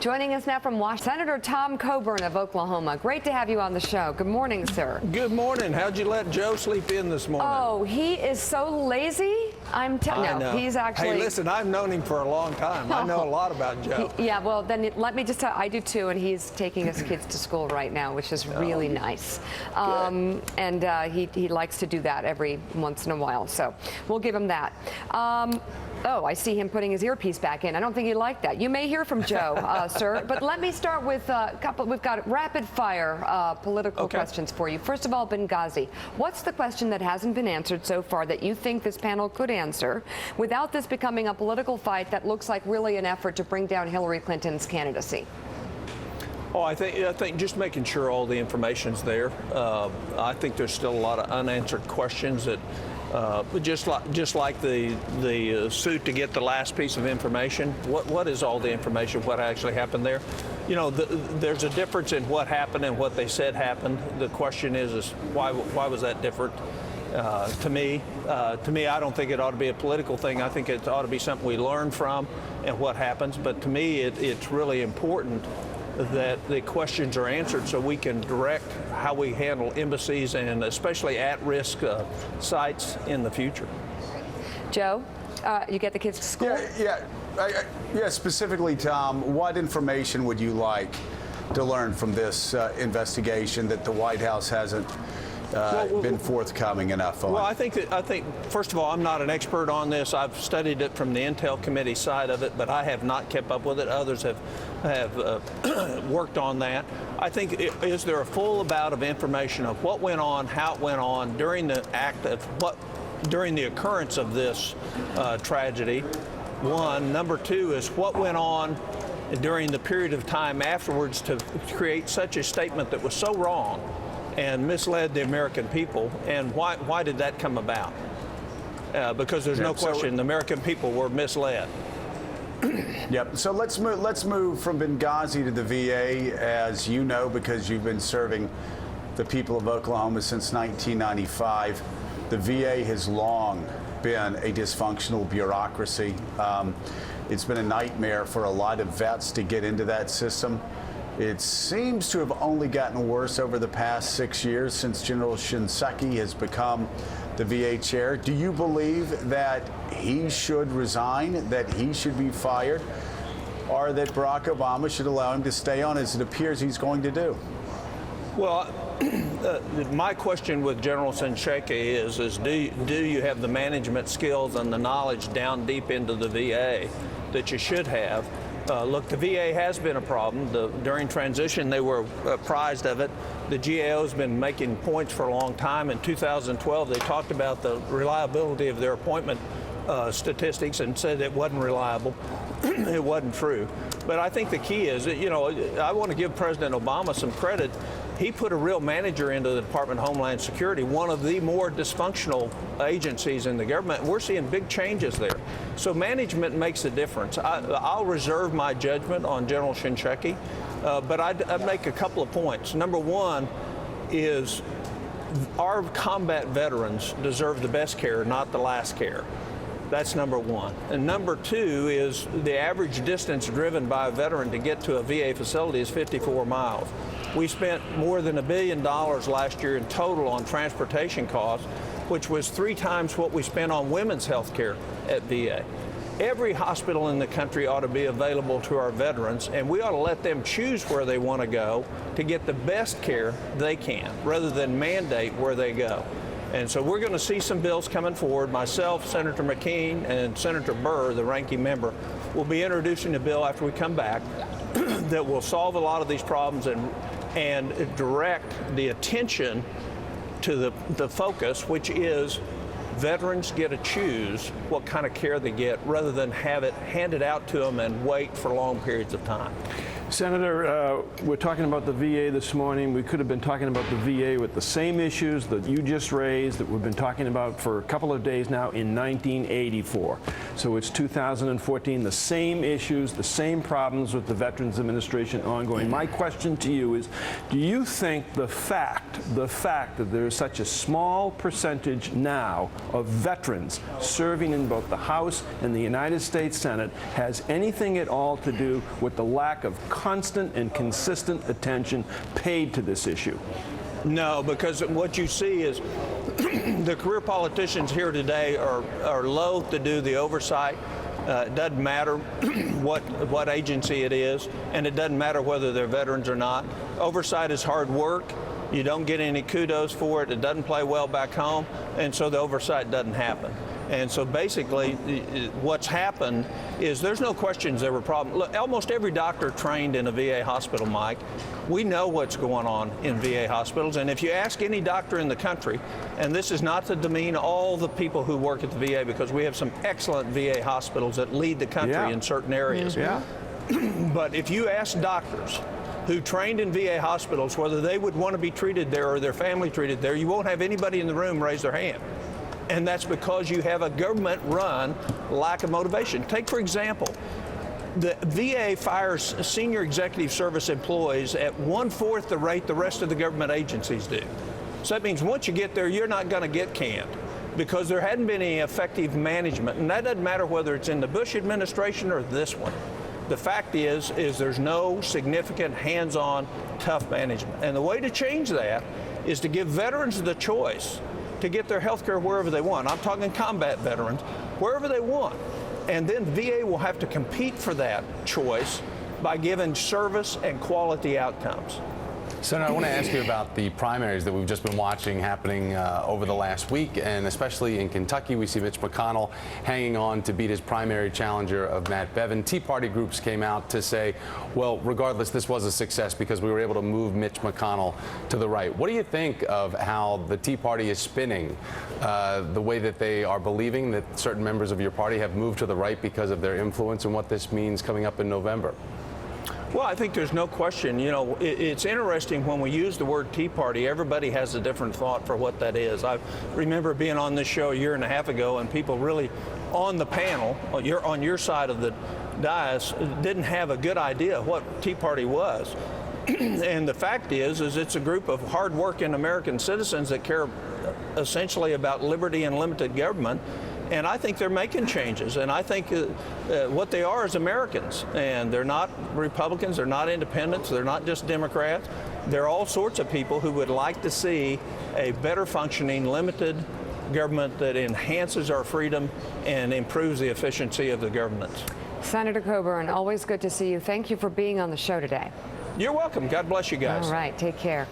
Joining us now from Washington, Senator Tom Coburn of Oklahoma. Great to have you on the show. Good morning, sir. Good morning. How'd you let Joe sleep in this morning? Oh, he is so lazy. I know. He's actually... Hey, listen, I've known him for a long time. I know a lot about Joe. Yeah, well, then let me just tell you, I do too, and he's taking his kids to school right now, which is really nice. And he likes to do that every once in a while, so we'll give him that. Oh, I see him putting his earpiece back in. I don't think he liked that. You may hear from Joe, sir, but let me start with a couple. We've got rapid-fire political questions for you. First of all, Benghazi. What's the question that hasn't been answered so far that you think this panel could answer without this becoming a political fight that looks like really an effort to bring down Hillary Clinton's candidacy? Oh, I think just making sure all the information's there. I think there's still a lot of unanswered questions that. Just like the suit to get the last piece of information, what is all the information, what actually happened there? You know, there's a difference in what happened and what they said happened. The question is why was that different? To me, I don't think it ought to be a political thing. I think it ought to be something we learn from and what happens. But to me, it's really important that the questions are answered so we can direct how we handle embassies and especially at-risk sites in the future. Joe, you get the kids to school? Yeah, specifically, Tom, what information would you like to learn from this investigation that the White House hasn't been forthcoming enough on? Well, I think first of all, I'm not an expert on this. I've studied it from the Intel Committee side of it, but I have not kept up with it. Others have worked on that. I think is there a full bout of information of what went on, how it went on during the during the occurrence of this tragedy. One. Number two is what went on during the period of time afterwards to create such a statement that was so wrong and misled the American people, and why did that come about? Because there's no question the American people were misled. Yep. So let's move from Benghazi to the VA, as you know, because you've been serving the people of Oklahoma since 1995. The VA has long been a dysfunctional bureaucracy. It's been a nightmare for a lot of vets to get into that system. It seems to have only gotten worse over the past 6 years since General Shinseki has become the VA chair. Do you believe that he should resign, that he should be fired, or that Barack Obama should allow him to stay on, as it appears he's going to do? Well, my question with General Shinseki is do you have the management skills and the knowledge down deep into the VA that you should have? Look, the VA has been a problem. During transition, they were apprised of it. The GAO has been making points for a long time. In 2012, they talked about the reliability of their appointment statistics and said it wasn't reliable. It wasn't true. But I think the key is, you know, I want to give President Obama some credit. He put a real manager into the Department of Homeland Security, one of the more dysfunctional agencies in the government. We're seeing big changes there. So management makes a difference. I'll reserve my judgment on General Shinseki, but I'd make a couple of points. Number one is our combat veterans deserve the best care, not the last care. That's number one. And number two is the average distance driven by a veteran to get to a VA facility is 54 miles. We spent more than $1 billion last year in total on transportation costs, which was 3 times what we spent on women's health care at VA. Every hospital in the country ought to be available to our veterans, and we ought to let them choose where they want to go to get the best care they can, rather than mandate where they go. And so we're going to see some bills coming forward. Myself, Senator McKean, and Senator Burr, the ranking member, will be introducing a bill after we come back that will solve a lot of these problems and direct the attention to the focus, which is veterans get to choose what kind of care they get rather than have it handed out to them and wait for long periods of time. Senator, we're talking about the VA this morning. We could have been talking about the VA with the same issues that you just raised that we've been talking about for a couple of days now in 1984. So it's 2014, the same issues, the same problems with the Veterans Administration ongoing. My question to you is, do you think the fact that there is such a small percentage now of veterans serving in both the House and the United States Senate has anything at all to do with the lack of constant and consistent attention paid to this issue? No, because what you see is the career politicians here today are loath to do the oversight. It doesn't matter what agency it is, and it doesn't matter whether they're veterans or not. Oversight is hard work. You don't get any kudos for it. It doesn't play well back home, and so the oversight doesn't happen. And so basically what's happened is there's no questions there were problems. Look, almost every doctor trained in a VA hospital, Mike, we know what's going on in VA hospitals. And if you ask any doctor in the country, and this is not to demean all the people who work at the VA, because we have some excellent VA hospitals that lead the country in certain areas. Yeah. But if you ask doctors who trained in VA hospitals whether they would want to be treated there or their family treated there, you won't have anybody in the room raise their hand. And that's because you have a government-run lack of motivation. Take, for example, the VA fires senior executive service employees at 1/4 the rate the rest of the government agencies do. So that means once you get there, you're not going to get canned because there hadn't been any effective management. And that doesn't matter whether it's in the Bush administration or this one. The fact is there's no significant hands-on, tough management. And the way to change that is to give veterans the choice to get their health care wherever they want. I'm talking combat veterans, wherever they want. And then VA will have to compete for that choice by giving service and quality outcomes. Senator, I want to ask you about the primaries that we've just been watching happening over the last week, and especially in Kentucky. We see Mitch McConnell hanging on to beat his primary challenger of Matt Bevin. Tea Party groups came out to say, well, regardless, this was a success because we were able to move Mitch McConnell to the right. What do you think of how the Tea Party is spinning the way that they are believing that certain members of your party have moved to the right because of their influence and what this means coming up in November? Well, I think there's no question. You know, it's interesting when we use the word Tea Party, everybody has a different thought for what that is. I remember being on this show a year and a half ago, and people really on the panel, on your side of the dais, didn't have a good idea what Tea Party was. And the fact is it's a group of hard-working American citizens that care essentially about liberty and limited government. And I think they're making changes. And I think what they are is Americans. And they're not Republicans, they're not independents, they're not just Democrats. They're all sorts of people who would like to see a better functioning, limited government that enhances our freedom and improves the efficiency of the government. Senator Coburn, always good to see you. Thank you for being on the show today. You're welcome. God bless you guys. All right, take care.